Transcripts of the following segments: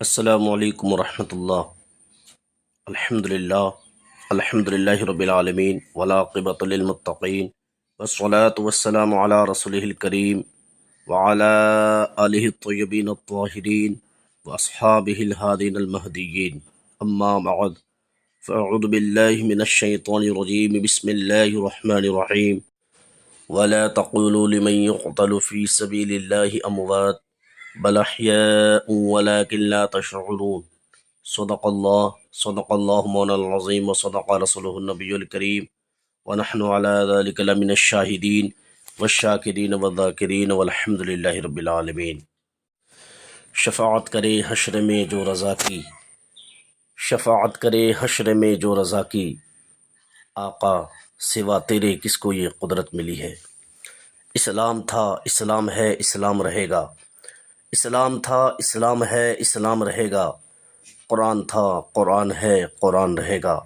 السلام علیکم ورحمۃ اللہ۔ الحمد للہ رب العالمین والعاقبۃ للمتقین والصلاة والسلام علی رسولہ الکریم وعلی آلہ الطیبین الطاہرین واصحابہ الہادین المہدیین، اما بعد فاعوذ باللہ من الشیطان الرجیم، بسم اللہ الرحمن الرحیم۔ ولا تقولوا لمن يقتل في سبيل الله أموات بل أحياء ولكن لا تشعرون۔ صدق اللہ مولانا العظیم وصدق رسولہ النبی الکریم، ونحن على ذلك لمن الشاہدین والشاکرین والذاکرین والحمد للہ رب العالمین۔ شفاعت کرے حشر میں جو رضا کی، شفاعت کرے حشر میں جو رضا کی، آقا سوا تیرے کس کو یہ قدرت ملی ہے۔ اسلام تھا، اسلام ہے، اسلام رہے گا۔ اسلام تھا، اسلام ہے، اسلام رہے گا۔ قرآن تھا، قرآن ہے، قرآن رہے گا۔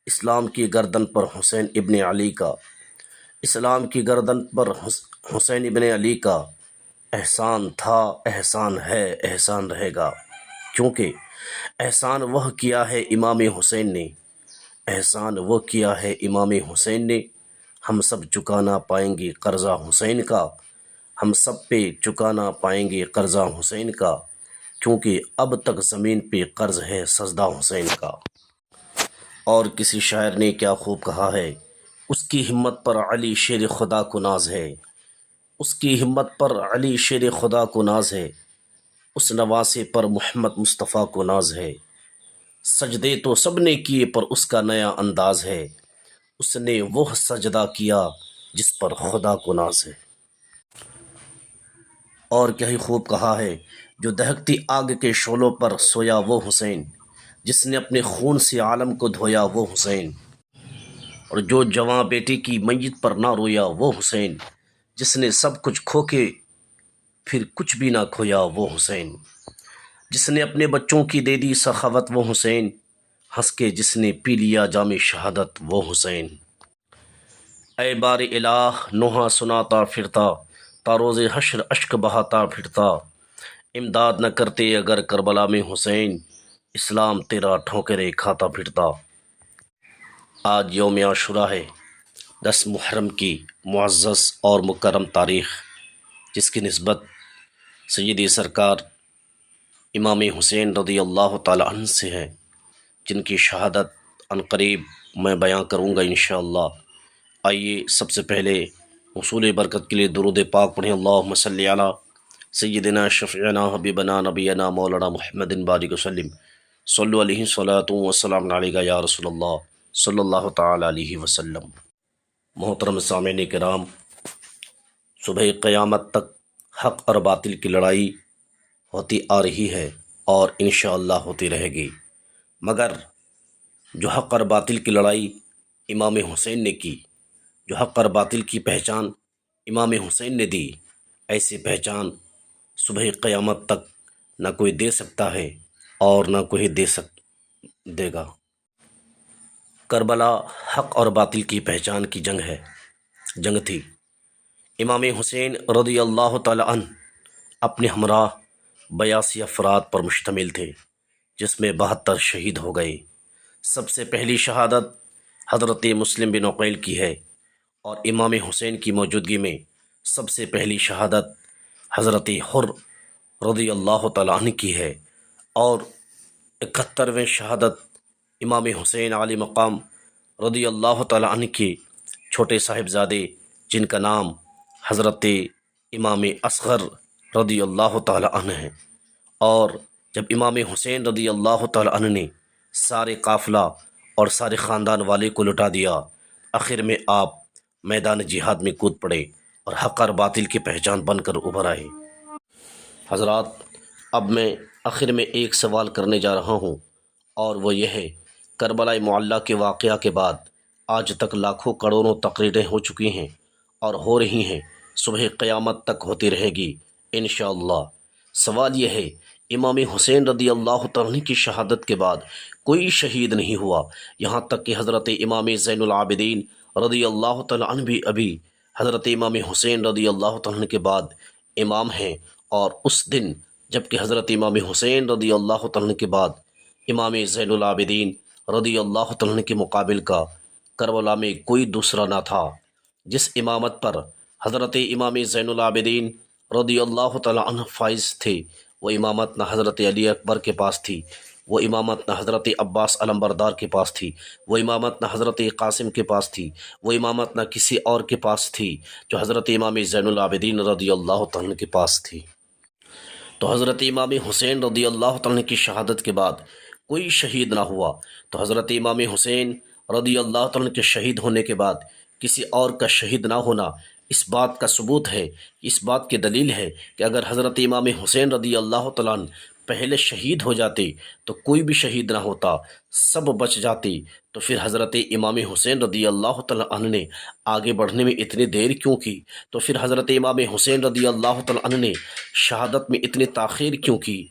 اسلام کی گردن پر حسین ابن علی کا، اسلام کی گردن پر حسین ابن علی کا احسان تھا، احسان ہے، احسان رہے گا۔ کیونکہ احسان وہ کیا ہے امام حسین نے، احسان وہ کیا ہے امام حسین نے۔ ہم سب چکا نہ پائیں گے قرضہ حسین کا، ہم سب پہ چکا نہ پائیں گے قرضہ حسین کا، کیونکہ اب تک زمین پہ قرض ہے سجدہ حسین کا۔ اور کسی شاعر نے کیا خوب کہا ہے، اس کی ہمت پر علی شیر خدا کو ناز ہے، اس کی ہمت پر علی شیر خدا کو ناز ہے، اس نواسے پر محمد مصطفیٰ کو ناز ہے۔ سجدے تو سب نے کیے پر اس کا نیا انداز ہے، اس نے وہ سجدہ کیا جس پر خدا کو ناز ہے۔ اور کیا ہی خوب کہا ہے، جو دہکتی آگ کے شعلوں پر سویا وہ حسین، جس نے اپنے خون سے عالم کو دھویا وہ حسین، اور جو جواں بیٹے کی میت پر نہ رویا وہ حسین، جس نے سب کچھ کھو کے پھر کچھ بھی نہ کھویا وہ حسین، جس نے اپنے بچوں کی دے دی سخاوت وہ حسین، ہنس کے جس نے پی لیا جام شہادت وہ حسین۔ اے بار الہ نوحہ سناتا پھرتا، تا روز حشر اشک بہاتا پھرتا، امداد نہ کرتے اگر کربلا میں حسین، اسلام تیرا ٹھوکرے کھاتا پھرتا۔ آج یوم عاشوراء ہے، 10 محرم کی معزز اور مکرم تاریخ، جس کی نسبت سیدی سرکار امام حسین رضی اللہ تعالی عنہ سے ہے، جن کی شہادت عنقریب میں بیان کروں گا انشاءاللہ۔ آئیے سب سے پہلے حصول برکت کے لیے درود پاک پڑھیں۔ اللہم صلی علی سیدنا شفیعنا حبیبنا نبینا مولانا محمد بارک وسلم، صلو علیہ صلاۃ وسلام علیک یا رسول اللہ صلی اللہ تعالی علیہ وسلم۔ محترم سامعین کرام، صبح قیامت تک حق اور باطل کی لڑائی ہوتی آ رہی ہے اور انشاءاللہ ہوتی رہے گی، مگر جو حق اور باطل کی لڑائی امام حسین نے کی، جو حق اور باطل کی پہچان امام حسین نے دی، ایسی پہچان صبح قیامت تک نہ کوئی دے سکتا ہے اور نہ کوئی دے گا۔ کربلا حق اور باطل کی پہچان کی جنگ تھی۔ امام حسین رضی اللہ تعالی عنہ اپنے ہمراہ 82 افراد پر مشتمل تھے، جس میں 72 شہید ہو گئے۔ سب سے پہلی شہادت حضرت مسلم بن عقیل کی ہے، اور امام حسین کی موجودگی میں سب سے پہلی شہادت حضرت حر رضی اللہ تعالی عنہ کی ہے، اور 71ویں شہادت امام حسین علی مقام رضی اللہ تعالی عنہ کے چھوٹے صاحبزادے، جن کا نام حضرت امام اصغر رضی اللہ تعالی عنہ ہے۔ اور جب امام حسین رضی اللہ تعالی عنہ نے سارے قافلہ اور سارے خاندان والے کو لٹا دیا، آخر میں آپ میدان جہاد میں کود پڑے اور حق اور باطل کی پہچان بن کر ابھر آئے۔ حضرات، اب میں آخر میں ایک سوال کرنے جا رہا ہوں، اور وہ یہ ہے، کربلا معلیٰ کے واقعہ کے بعد آج تک لاکھوں کروڑوں تقریریں ہو چکی ہیں اور ہو رہی ہیں، صبح قیامت تک ہوتی رہے گی انشاءاللہ۔ سوال یہ ہے، امام حسین رضی اللہ تعالیٰ عنہ کی شہادت کے بعد کوئی شہید نہیں ہوا، یہاں تک کہ حضرت امام زین العابدین رضی اللہ تعالیٰ عنہ بھی ابھی حضرت امام حسین رضی اللہ تعالیٰ عنہ کے بعد امام ہیں، اور اس دن جبکہ حضرت امام حسین رضی اللہ تعالیٰ عنہ کے بعد امام زین العابدین رضی اللہ تعالیٰ عنہ کے مقابل کا کربلا میں کوئی دوسرا نہ تھا۔ جس امامت پر حضرت امام زین العابدین رضی اللہ تعالیٰ عنہ فائز تھے، وہ امامت نہ حضرت علی اکبر کے پاس تھی، وہ امامت نہ حضرت عباس علمبردار کے پاس تھی، وہ امامت نہ حضرت قاسم کے پاس تھی، وہ امامت نہ کسی اور کے پاس تھی جو حضرت امام زین العابدین رضی اللہ تعالیٰ عنہ کے پاس تھی۔ تو حضرت امام حسین رضی اللہ تعالیٰ عنہ کی شہادت کے بعد کوئی شہید نہ ہوا، تو حضرت امام حسین رضی اللہ تعالیٰ عنہ کے شہید ہونے کے بعد کسی اور کا شہید نہ ہونا اس بات کا ثبوت ہے، اس بات کی دلیل ہے کہ اگر حضرت امام حسین رضی اللہ تعالیٰ عنہ پہلے شہید ہو جاتے تو کوئی بھی شہید نہ ہوتا، سب بچ جاتے، تو پھر حضرت امام حسین رضی اللہ تعالیٰ عنہ نے آگے بڑھنے میں اتنی دیر کیوں کی؟ تو پھر حضرت امام حسین رضی اللہ تعالیٰ عنہ نے شہادت میں اتنی تاخیر کیوں کی؟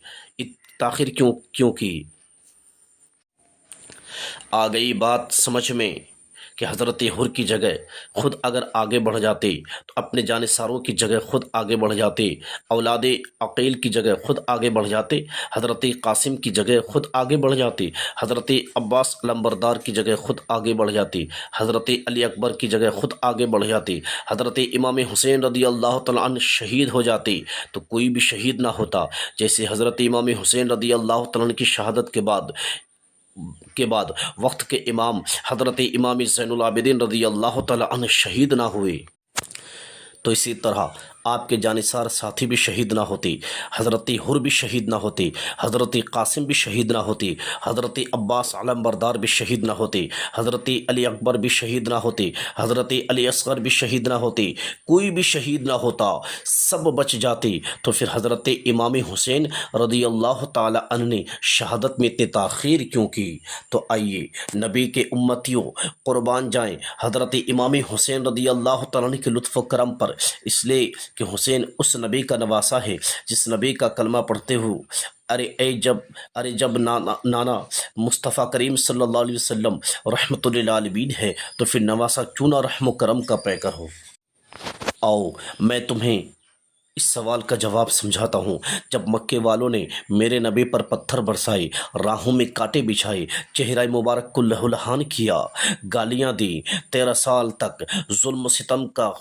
تاخیر کیوں کی؟ آ گئی بات سمجھ میں کہ حضرت حر کی جگہ خود اگر آگے بڑھ جاتے تو اپنے جانثاروں کی جگہ خود آگے بڑھ جاتے، اولاد عقیل کی جگہ خود آگے بڑھ جاتے، حضرت قاسم کی جگہ خود آگے بڑھ جاتے، حضرت عباس علمبردار کی جگہ خود آگے بڑھ جاتے، حضرت علی اکبر کی جگہ خود آگے بڑھ جاتے، حضرت امام حسین رضی اللہ تعالیٰ عنہ شہید ہو جاتے تو کوئی بھی شہید نہ ہوتا۔ جیسے حضرت امام حسین رضی اللہ تعالیٰ عنہ کی شہادت کے بعد وقت کے امام حضرت امام زین العابدین رضی اللہ تعالیٰ عنہ شہید نہ ہوئے، تو اسی طرح آپ کے جانثار ساتھی بھی شہید نہ ہوتے، حضرت حر بھی شہید نہ ہوتے، حضرت قاسم بھی شہید نہ ہوتے، حضرت عباس علمبردار بھی شہید نہ ہوتے، حضرت علی اکبر بھی شہید نہ ہوتے، حضرت علی اصغر بھی شہید نہ ہوتے، کوئی بھی شہید نہ ہوتا، سب بچ جاتے۔ تو پھر حضرت امام حسین رضی اللہ تعالی عنہ نے شہادت میں اتنی تاخیر کیوں کی؟ تو آئیے نبی کے امتیوں قربان جائیں حضرت امام حسین رضی اللہ تعالیٰ عنہ کے لطف و کرم پر، اس لیے کہ حسین اس نبی کا نواسا ہے جس نبی کا کلمہ پڑھتے ہوئے ارے جب نانا مصطفیٰ کریم صلی اللہ علیہ وسلم رحمت للعالمین ہے تو پھر نواسا کیوں نہ رحم و کرم کا پیکر ہو؟ آؤ میں تمہیں اس سوال کا جواب سمجھاتا ہوں۔ جب مکے والوں نے میرے نبی پر پتھر برسائے، راہوں میں کانٹے بچھائے، چہرہ مبارک کو لہو لہان کیا، گالیاں دی، 13 سال تک ظلم و ستم کا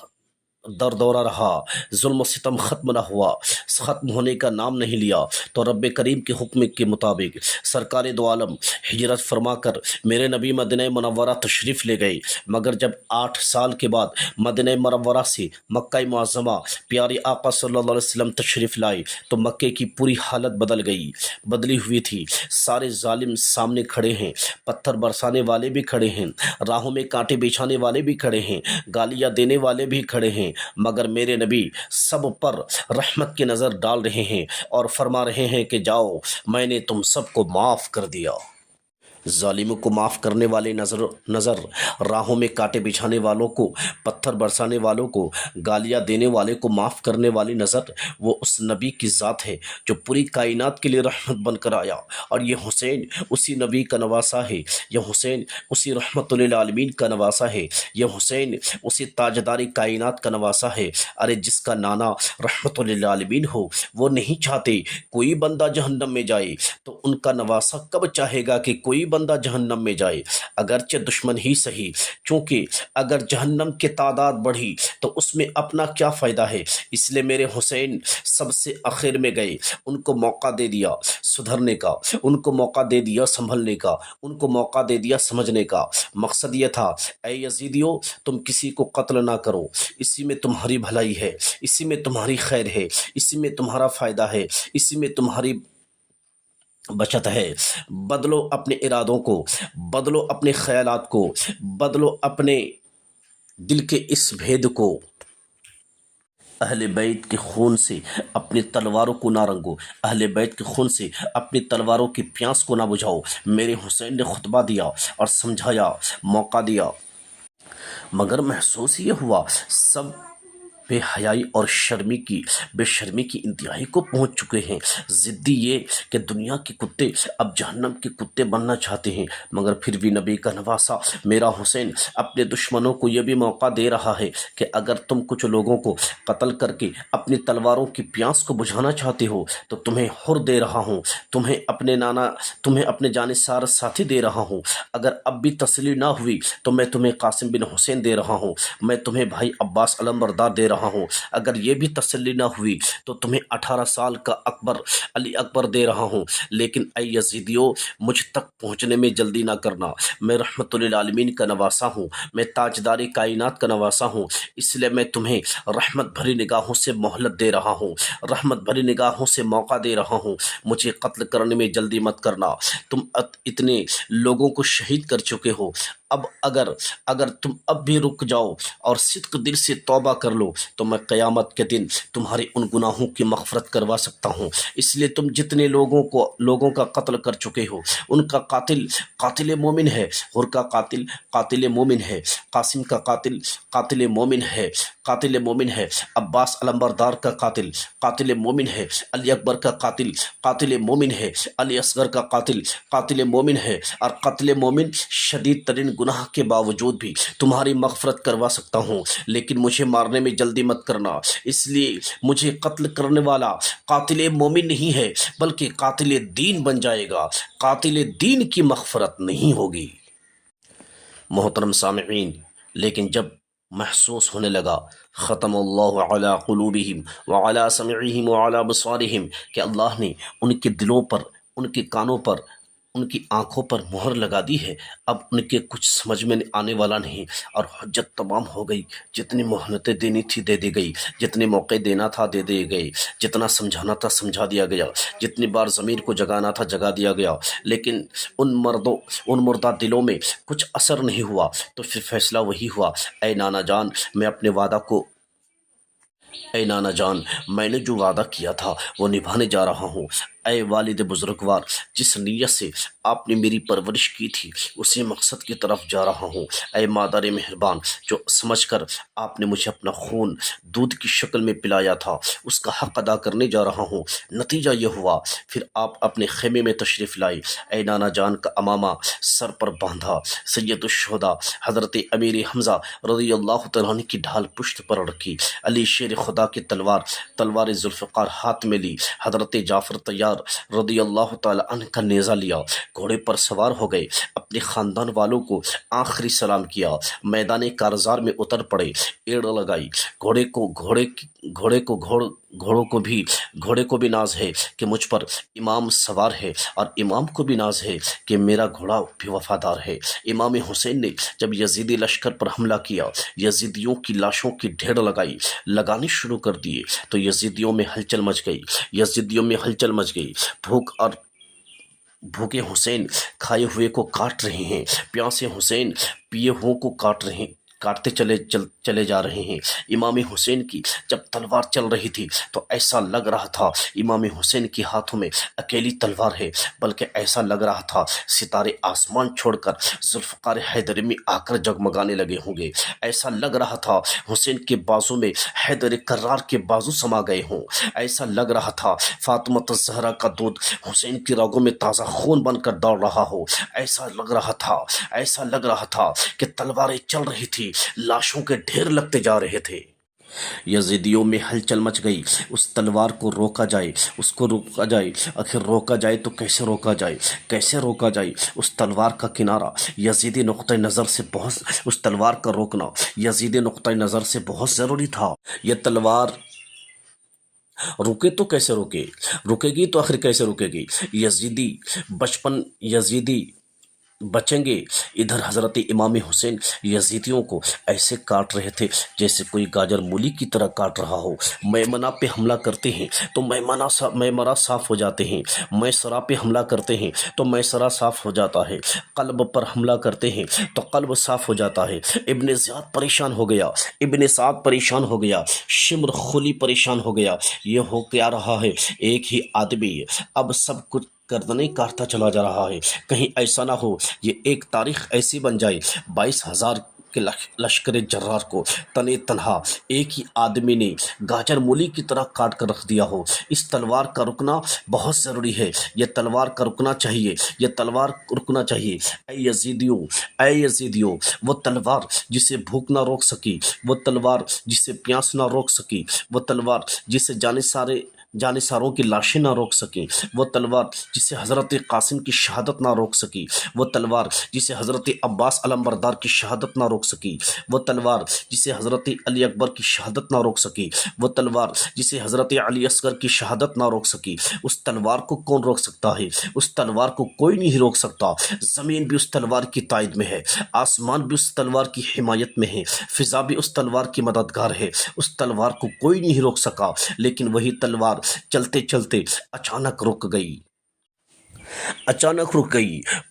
در دورہ رہا، ظلم و ستم ختم نہ ہوا، ختم ہونے کا نام نہیں لیا، تو رب کریم کے حکم کے مطابق سرکار دو عالم ہجرت فرما کر میرے نبی مدینہ منورہ تشریف لے گئے۔ مگر جب 8 سال کے بعد مدینہ منورہ سے مکہ معظمہ پیارے آقا صلی اللہ علیہ وسلم تشریف لائے تو مکے کی پوری حالت بدلی ہوئی تھی۔ سارے ظالم سامنے کھڑے ہیں، پتھر برسانے والے بھی کھڑے ہیں، راہوں میں کانٹے بچھانے والے بھی کھڑے ہیں، گالیاں دینے والے بھی کھڑے ہیں، مگر میرے نبی سب پر رحمت کی نظر ڈال رہے ہیں اور فرما رہے ہیں کہ جاؤ میں نے تم سب کو معاف کر دیا۔ ظالموں کو معاف کرنے والے نظر، راہوں میں کانٹے بچھانے والوں کو، پتھر برسانے والوں کو، گالیاں دینے والے کو معاف کرنے والی نظر، وہ اس نبی کی ذات ہے جو پوری کائنات کے لیے رحمت بن کر آیا، اور یہ حسین اسی نبی کا نواسا ہے، یہ حسین اسی رحمت للعالمین کا نواسا ہے، یہ حسین اسی تاجدار کائنات کا نواسا ہے۔ ارے جس کا نانا رحمت للعالمین ہو وہ نہیں چاہتے کوئی بندہ جہنم میں جائے، تو ان کا نواسا کب چاہے گا کہ کوئی بندہ جہنم میں جائے؟ اگرچہ دشمن ہی صحیح، چونکہ اگر جہنم کی تعداد بڑھی تو اس میں اپنا کیا فائدہ ہے؟ اس لیے میرے حسین سب سے آخر میں گئے، ان کو موقع دے دیا سدھرنے کا، ان کو موقع دے دیا سنبھلنے کا، ان کو موقع دے دیا سمجھنے کا۔ مقصد یہ تھا اے یزیدیو تم کسی کو قتل نہ کرو، اسی میں تمہاری بھلائی ہے، اسی میں تمہاری خیر ہے، اسی میں تمہارا فائدہ ہے، اسی میں تمہاری بچت ہے۔ بدلو اپنے ارادوں کو، بدلو اپنے خیالات کو، بدلو اپنے دل کے اس بھید کو۔ اہل بیت کے خون سے اپنی تلواروں کو نہ رنگو، اہل بیت کے خون سے اپنی تلواروں کی پیاس کو نہ بجھاؤ۔ میرے حسین نے خطبہ دیا اور سمجھایا، موقع دیا، مگر محسوس یہ ہوا بے حیائی اور بے شرمی کی انتہائی کو پہنچ چکے ہیں۔ ضدی یہ کہ دنیا کے کتے اب جہنم کے کتے بننا چاہتے ہیں، مگر پھر بھی نبی کا نواسا میرا حسین اپنے دشمنوں کو یہ بھی موقع دے رہا ہے کہ اگر تم کچھ لوگوں کو قتل کر کے اپنی تلواروں کی پیاس کو بجھانا چاہتے ہو تو تمہیں حر دے رہا ہوں، تمہیں اپنے جانثار ساتھی دے رہا ہوں۔ اگر اب بھی تسلی نہ ہوئی تو میں تمہیں قاسم بن حسین دے رہا ہوں، میں تمہیں بھائی عباس علمبردار دے رہا ہوں۔ اگر یہ بھی تسلی نہ ہوئی تو تمہیں 18 سال کا علی اکبر دے رہا ہوں۔ لیکن اے یزیدیو، مجھ تک پہنچنے میں جلدی نہ کرنا، میں رحمت للعالمین کا نواسا ہوں، میں تاجدار کائنات کا نواسا ہوں، اس لیے میں تمہیں رحمت بھری نگاہوں سے مہلت دے رہا ہوں، رحمت بھری نگاہوں سے موقع دے رہا ہوں، مجھے قتل کرنے میں جلدی مت کرنا۔ تم اتنے لوگوں کو شہید کر چکے ہو، اب اگر تم اب بھی رک جاؤ اور صدق دل سے توبہ کر لو تو میں قیامت کے دن تمہارے ان گناہوں کی مغفرت کروا سکتا ہوں۔ اس لیے تم جتنے لوگوں کا قتل کر چکے ہو، ان کا قاتل مومن ہے، حر کا قاتل مومن ہے، قاسم کا قاتل مومن ہے، عباس علمبردار کا قاتل مومن ہے، علی اکبر کا قاتل مومن ہے، علی اصغر کا قاتل مومن ہے، اور قتل مومن شدید ترین گناہ کے باوجود بھی تمہاری مغفرت کروا سکتا ہوں، لیکن مجھے مارنے میں جلدی مت کرنا، اس لیے مجھے قتل کرنے والا قاتل مومن نہیں ہے بلکہ قاتل دین بن جائے گا، قاتل دین کی مغفرت نہیں ہوگی۔ محترم سامعین، لیکن جب محسوس ہونے لگا ختم اللہ علی قلوبہم وعلی سمعہم وعلی ابصارہم کہ اللہ نے ان کے دلوں پر، ان کے کانوں پر، ان کی آنکھوں پر مہر لگا دی ہے، اب ان کے کچھ سمجھ میں آنے والا نہیں، اور حجت تمام ہو گئی، جتنی مہلتیں دینی تھی دے دی گئی، جتنے موقع دینا تھا دے دیے گئے، جتنا سمجھانا تھا سمجھا دیا گیا، جتنی بار ضمیر کو جگانا تھا جگا دیا گیا، لیکن ان مردہ دلوں میں کچھ اثر نہیں ہوا، تو پھر فیصلہ وہی ہوا، اے نانا جان میں نے جو وعدہ کیا تھا وہ نبھانے جا رہا ہوں، اے والد بزرگوار، جس نیت سے آپ نے میری پرورش کی تھی اسی مقصد کی طرف جا رہا ہوں، اے مادر مہربان، جو سمجھ کر آپ نے مجھے اپنا خون دودھ کی شکل میں پلایا تھا اس کا حق ادا کرنے جا رہا ہوں۔ نتیجہ یہ ہوا، پھر آپ اپنے خیمے میں تشریف لائے، اے نانا جان کا امامہ سر پر باندھا، سید الشہداء حضرت امیر حمزہ رضی اللہ تعالیٰ عنہ کی ڈھال پشت پر رکھی، علی شیر خدا کی تلوار ذوالفقار ہاتھ میں لی، حضرت جعفر طیار رضی اللہ تعالی عنہ کا نیزہ لیا، گھوڑے پر سوار ہو گئے، اپنے خاندان والوں کو آخری سلام کیا، میدان کارزار میں اتر پڑے، ایڑ لگائی، گھوڑے کو بھی ناز ہے کہ مجھ پر امام سوار ہے، اور امام کو بھی ناز ہے کہ میرا گھوڑا بھی وفادار ہے۔ امام حسین نے جب یزیدی لشکر پر حملہ کیا، یزیدیوں کی لاشوں کی ڈھیر لگانی شروع کر دیے تو یزیدیوں میں ہلچل مچ گئی، بھوکے حسین کھائے ہوئے کو کاٹ رہے ہیں، پیاسے حسین پیے ہوئے کو کاٹتے چلے جا رہے ہیں۔ امام حسین کی جب تلوار چل رہی تھی تو ایسا لگ رہا تھا امام حسین کے ہاتھوں میں اکیلی تلوار ہے، بلکہ ایسا لگ رہا تھا ستارے آسمان چھوڑ کر ذوالفقار حیدری میں آ کر جگمگانے لگے ہوں گے، ایسا لگ رہا تھا حسین کے بازو میں حیدر کرار کے بازو سما گئے ہوں، ایسا لگ رہا تھا فاطمہ الزہرا کا دودھ حسین کی رگوں میں تازہ خون بن کر دوڑ رہا ہو، ایسا لگ رہا تھا کہ تلواریں چل رہی تھی، لاشوں کے ڈھیر لگتے جا رہے تھے۔ یزیدیوں میں ہلچل مچ گئی، اس تلوار کو روکا جائے، آخر روکا جائے تو کیسے روکا جائے اس تلوار کا کنارہ یزیدی نقطۂ نظر سے اس تلوار کا روکنا یزیدی نقطۂ نظر سے بہت ضروری تھا۔ یہ تلوار رکے تو کیسے رکے گی تو آخر کیسے رکے گی؟ یزیدی بچیں گے؟ ادھر حضرت امام حسین یزیدیوں کو ایسے کاٹ رہے تھے جیسے کوئی گاجر مولی کی طرح کاٹ رہا ہو۔ میمنہ پہ حملہ کرتے ہیں تو میمنہ صاف ہو جاتے ہیں، میسرہ پہ حملہ کرتے ہیں تو میسرہ صاف ہو جاتا ہے، قلب پر حملہ کرتے ہیں تو قلب صاف ہو جاتا ہے۔ ابن زیاد پریشان ہو گیا، ابن سعد پریشان ہو گیا، شمر خلی پریشان ہو گیا، یہ ہو کیا رہا ہے؟ ایک ہی آدمی اب سب کچھ گردنیں کاٹتا چلا جا رہا ہے، کہیں ایسا نہ ہو یہ ایک تاریخ ایسی بن جائے 22,000 کے لشکر جرار کو تنے تنہا ایک ہی آدمی نے گاجر مولی کی طرح کاٹ کر رکھ دیا ہو۔ اس تلوار کا رکنا بہت ضروری ہے، یہ تلوار کا رکنا چاہیے، یہ تلوار رکنا چاہیے۔ اے یزیدیوں، وہ تلوار جسے بھوک نہ روک سکی، وہ تلوار جسے پیاس نہ روک سکی، وہ تلوار جسے جانثاروں کی لاشیں نہ روک سکیں، وہ تلوار جسے حضرت قاسم کی شہادت نہ روک سکی، وہ تلوار جسے حضرت عباس علمبردار کی شہادت نہ روک سکی، وہ تلوار جسے حضرت علی اکبر کی شہادت نہ روک سکی، وہ تلوار جسے حضرت علی اصغر کی شہادت نہ روک سکی، اس تلوار کو کون روک سکتا ہے؟ اس تلوار کو کوئی نہیں روک سکتا۔ زمین بھی اس تلوار کی تائید میں ہے، آسمان بھی اس تلوار کی حمایت میں ہے، فضا بھی اس تلوار کی مددگار ہے۔ اس تلوار کو کوئی نہیں روک سکا، لیکن وہی تلوار چلتے چلتے اچانک رک گئی۔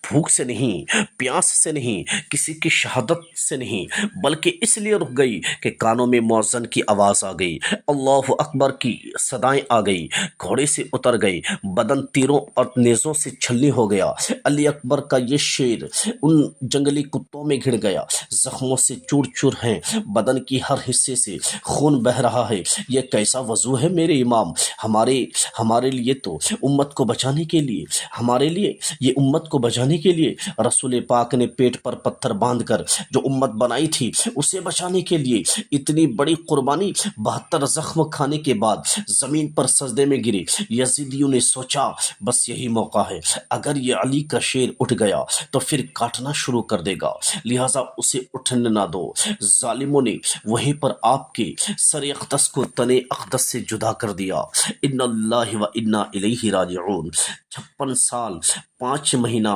بھوک سے نہیں، پیاس سے نہیں، کسی کی شہادت سے نہیں، بلکہ اس لیے رک گئی کہ کانوں میں مؤذن کی آواز آ گئی، اللہ اکبر کی صدائیں آ گئی، گھوڑے سے اتر گئی، بدن تیروں اور نیزوں سے چھلنی ہو گیا۔ علی اکبر کا یہ شیر ان جنگلی کتوں میں گھڑ گیا، زخموں سے چور چور ہیں، بدن کی ہر حصے سے خون بہہ رہا ہے۔ یہ کیسا وضو ہے میرے امام؟ ہمارے لیے تو امت کو بچانے کے لیے، ہمارے لیے یہ امت کو بچانے کے لیے رسول پاک نے پیٹ پر پتھر باندھ کر جو امت بنائی تھی اسے بچانے کے لیے اتنی بڑی قربانی 72 زخم کھانے کے بعد زمین پر سجدے میں گری۔ یزیدیوں نے سوچا بس یہی موقع ہے، اگر یہ علی کا شیر اٹھ گیا تو پھر کاٹنا شروع کر دے گا، لہٰذا اسے اٹھنے نہ دو۔ ظالموں نے وہیں پر آپ کے سر اقدس کو تنے اقدس سے جدا کر دیا۔ ان اللہ و انا الیہ راجعون۔ 56 سال 5 مہینہ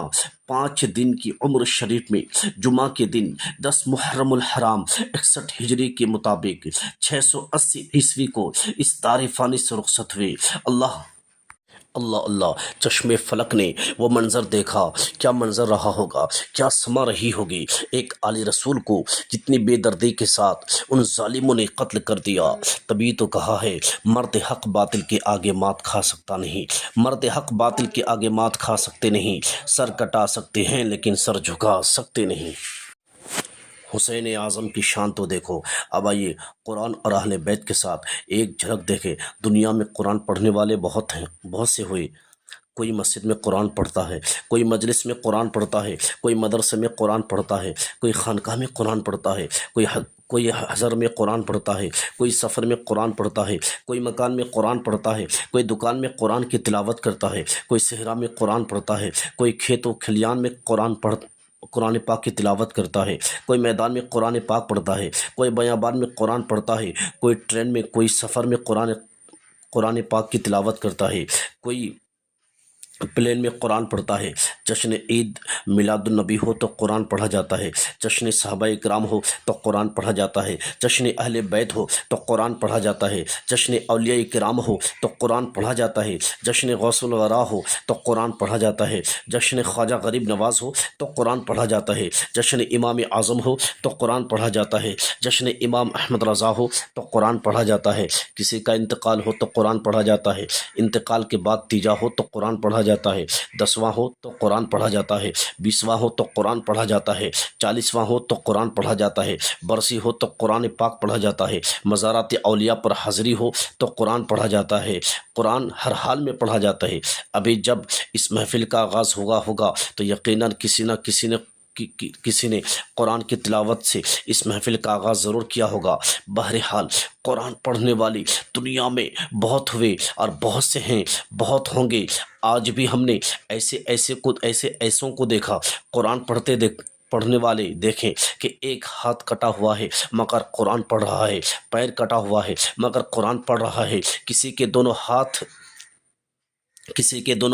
5 دن کی عمر شریف میں جمعہ کے دن 10 محرم الحرام 61 ہجری کے مطابق 680 عیسوی کو اس دار فانی سے رخصت ہوئے۔ اللہ چشم فلک نے وہ منظر دیکھا، کیا منظر رہا ہوگا، کیا سما رہی ہوگی۔ ایک عالی رسول کو جتنی بے دردی کے ساتھ ان ظالموں نے قتل کر دیا۔ تبھی تو کہا ہے مرد حق باطل کے آگے مات کھا سکتا نہیں، مرد حق باطل کے آگے مات کھا سکتے نہیں، سر کٹا سکتے ہیں لیکن سر جھکا سکتے نہیں۔ حسین اعظم کی شان تو دیکھو۔ اب آئیے قرآن اور اہل بیت کے ساتھ ایک جھلک دیکھیں۔ دنیا میں قرآن پڑھنے والے بہت ہیں، بہت سے ہوئے۔ کوئی مسجد میں قرآن پڑھتا ہے، کوئی مجلس میں قرآن پڑھتا ہے، کوئی مدرسے میں قرآن پڑھتا ہے، کوئی خانقاہ میں قرآن پڑھتا ہے، کوئی حضر میں قرآن پڑھتا ہے، کوئی سفر میں قرآن پڑھتا ہے، کوئی مکان میں قرآن پڑھتا ہے، کوئی دکان میں قرآن کی تلاوت کرتا ہے، کوئی صحرا میں قرآن پڑھتا ہے، کوئی کھیت و کھلیان میں قرآن پاک کی تلاوت کرتا ہے، کوئی میدان میں قرآن پاک پڑھتا ہے، کوئی بیابان میں قرآن پڑھتا ہے، کوئی ٹرین میں، کوئی سفر میں قرآن پاک کی تلاوت کرتا ہے، کوئی پلین میں قرآن پڑھتا ہے۔ جشن عید میلاد النبی ہو تو قرآن پڑھا جاتا ہے، جشن صحابہ کرام ہو تو قرآن پڑھا جاتا ہے، جشن اہل بیت ہو تو قرآن پڑھا جاتا ہے، جشن اولیاء کرام ہو تو قرآن پڑھا جاتا ہے، جشن غوث الورا ہو تو قرآن پڑھا جاتا ہے، جشن خواجہ غریب نواز ہو تو قرآن پڑھا جاتا ہے، جشن امام اعظم ہو تو قرآن پڑھا جاتا ہے، جشن امام احمد رضا ہو تو قرآن پڑھا جاتا ہے، کسی کا انتقال ہو تو قرآن پڑھا جاتا ہے، انتقال کے بعد تیجا ہو تو قرآن پڑھا جاتا ہے، 10واں ہو تو قرآن پڑھا جاتا ہے، 20واں ہو تو قرآن پڑھا جاتا ہے، 40واں ہو تو قرآن پڑھا جاتا ہے، برسی ہو تو قرآن پاک پڑھا جاتا ہے، مزارات اولیاء پر حاضری ہو تو قرآن پڑھا جاتا ہے، قرآن ہر حال میں پڑھا جاتا ہے۔ ابھی جب اس محفل کا آغاز ہوگا تو یقیناً کسی نے قرآن کی تلاوت سے اس محفل کا آغاز ضرور کیا ہوگا۔ بہرحال قرآن پڑھنے والی دنیا میں بہت ہوئے اور بہت سے ہیں، بہت ہوں گے۔ آج بھی ہم نے ایسوں کو دیکھا، قرآن پڑھنے والے دیکھیں کہ ایک ہاتھ کٹا ہوا ہے مگر قرآن پڑھ رہا ہے، پیر کٹا ہوا ہے مگر قرآن پڑھ رہا ہے، کسی کے دونوں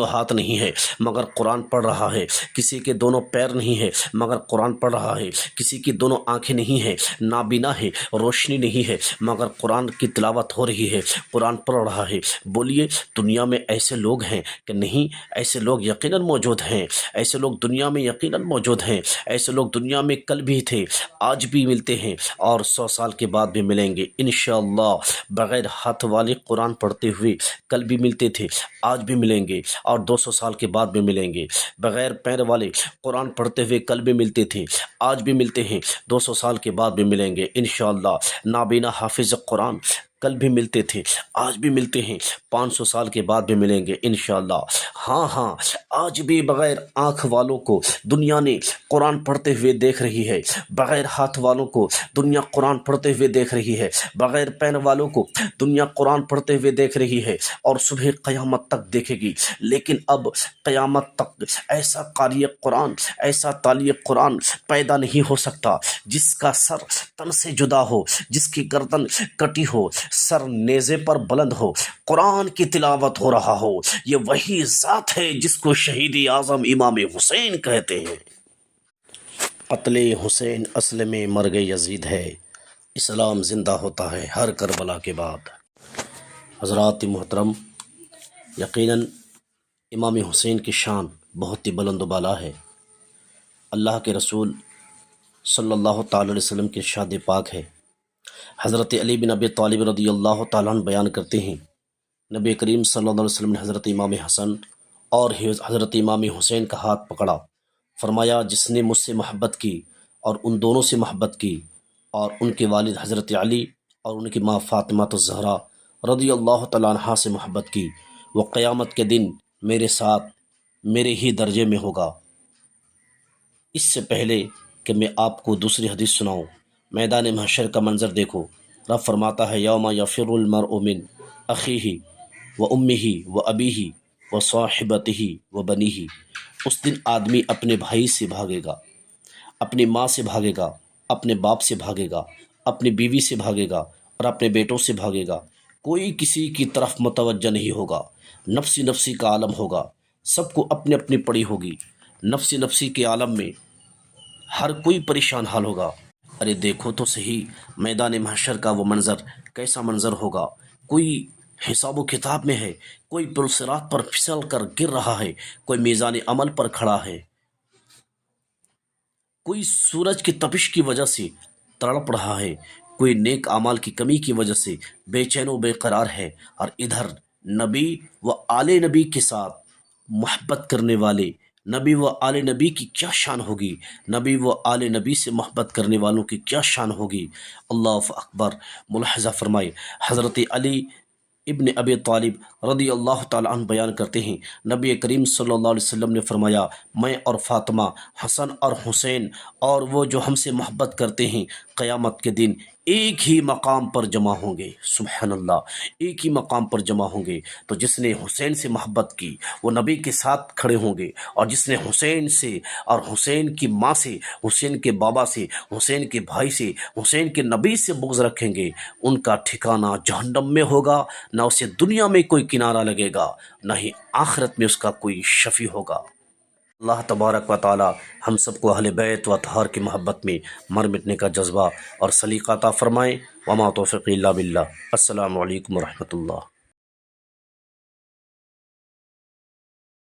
ہاتھ نہیں ہے مگر قرآن پڑھ رہا ہے، کسی کے دونوں پیر نہیں ہے مگر قرآن پڑھ رہا ہے، کسی کی دونوں آنکھیں نہیں ہے، نابینا ہے، روشنی نہیں ہے مگر قرآن کی تلاوت ہو رہی ہے، قرآن پڑھ رہا ہے۔ بولیے دنیا میں ایسے لوگ ہیں کہ نہیں؟ ایسے لوگ یقیناً موجود ہیں، ایسے لوگ دنیا میں یقیناً موجود ہیں، ایسے لوگ دنیا میں کل بھی تھے، آج بھی ملتے ہیں اور 100 سال کے بعد بھی ملیں گے انشاءاللہ۔ بغیر ہاتھ والے قرآن پڑھتے ہوئے کل بھی ملتے تھے، آج بھی ملیں گے اور 200 سال کے بعد بھی ملیں گے۔ بغیر پیر والے قرآن پڑھتے ہوئے کل بھی ملتے تھے، آج بھی ملتے ہیں، 200 سال کے بعد بھی ملیں گے انشاءاللہ۔ نابینا حافظ قرآن کل بھی ملتے تھے، آج بھی ملتے ہیں، 500 سال کے بعد بھی ملیں گے انشاءاللہ۔ ہاں، آج بھی بغیر آنکھ والوں کو دنیا نے قرآن پڑھتے ہوئے دیکھ رہی ہے، بغیر ہاتھ والوں کو دنیا قرآن پڑھتے ہوئے دیکھ رہی ہے، بغیر پیر والوں کو دنیا قرآن پڑھتے ہوئے دیکھ رہی ہے، اور صبح قیامت تک دیکھے گی۔ لیکن اب قیامت تک ایسا قاری قرآن، ایسا تالی قرآن پیدا نہیں ہو سکتا جس کا سر تن سے جدا ہو، جس کی گردن کٹی ہو، سر نیزے پر بلند ہو، قرآن کی تلاوت ہو رہا ہو۔ یہ وہی ذات ہے جس کو شہید اعظم امام حسین کہتے ہیں۔ قتل حسین اصل میں مرگ یزید ہے، اسلام زندہ ہوتا ہے ہر کربلا کے بعد۔ حضرات محترم، یقیناً امام حسین کی شان بہت ہی بلند و بالا ہے۔ اللہ کے رسول صلی اللہ تعالی علیہ وسلم کی ارشاد پاک ہے، حضرت علی بن ابی طالب رضی اللہ تعالیٰ عنہ بیان کرتے ہیں، نبی کریم صلی اللہ علیہ وسلم نے حضرت امام حسن اور حضرت امام حسین کا ہاتھ پکڑا، فرمایا جس نے مجھ سے محبت کی اور ان دونوں سے محبت کی اور ان کے والد حضرت علی اور ان کی ماں فاطمہ الزہرا رضی اللہ تعالیٰ عنہا سے محبت کی، وہ قیامت کے دن میرے ساتھ میرے ہی درجے میں ہوگا۔ اس سے پہلے کہ میں آپ کو دوسری حدیث سناؤں، میدان محشر کا منظر دیکھو۔ رب فرماتا ہے، یوم یفر المرء من اخیہ و امہ و ابیہ و صاحبتہ و بنیہ۔ اس دن آدمی اپنے بھائی سے بھاگے گا، اپنی ماں سے بھاگے گا، اپنے باپ سے بھاگے گا، اپنی بیوی سے بھاگے گا اور اپنے بیٹوں سے بھاگے گا۔ کوئی کسی کی طرف متوجہ نہیں ہوگا، نفسی نفسی کا عالم ہوگا، سب کو اپنی اپنی پڑی ہوگی۔ نفسی نفسی کے عالم میں ہر کوئی پریشان حال ہوگا۔ ارے دیکھو تو صحیح میدان محشر کا وہ منظر کیسا منظر ہوگا۔ کوئی حساب و کتاب میں ہے، کوئی پلصراط پر پھسل کر گر رہا ہے، کوئی میزان عمل پر کھڑا ہے، کوئی سورج کی تپش کی وجہ سے تڑپ رہا ہے، کوئی نیک اعمال کی کمی کی وجہ سے بے چین و بے قرار ہے، اور ادھر نبی و آل نبی کے ساتھ محبت کرنے والے، نبی و آل نبی کی کیا شان ہوگی، نبی و آل نبی سے محبت کرنے والوں کی کیا شان ہوگی۔ اللہ اکبر۔ ملاحظہ فرمائے، حضرت علی ابن ابی طالب رضی اللہ تعالیٰ عنہ بیان کرتے ہیں، نبی کریم صلی اللہ علیہ وسلم نے فرمایا، میں اور فاطمہ، حسن اور حسین اور وہ جو ہم سے محبت کرتے ہیں، قیامت کے دن ایک ہی مقام پر جمع ہوں گے۔ سبحان اللہ، ایک ہی مقام پر جمع ہوں گے۔ تو جس نے حسین سے محبت کی وہ نبی کے ساتھ کھڑے ہوں گے، اور جس نے حسین سے اور حسین کی ماں سے، حسین کے بابا سے، حسین کے بھائی سے، حسین کے نبی سے بغض رکھیں گے، ان کا ٹھکانہ جہنم میں ہوگا۔ نہ اسے دنیا میں کوئی کنارہ لگے گا، نہ ہی آخرت میں اس کا کوئی شفیع ہوگا۔ اللہ تبارک و تعالی ہم سب کو اہل بیت و اطہار کی محبت میں مر مٹنے کا جذبہ اور سلیقہ عطا فرمائے۔ وما توفیقی الا باللہ۔ السلام علیکم ورحمۃ اللہ۔